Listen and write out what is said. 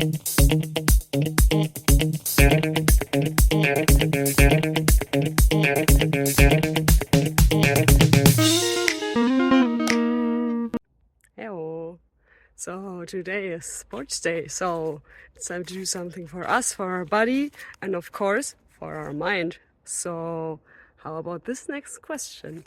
Hello. So today is sports day, so it's time to do something for us, for our body, and of course for our mind. So how about this next question?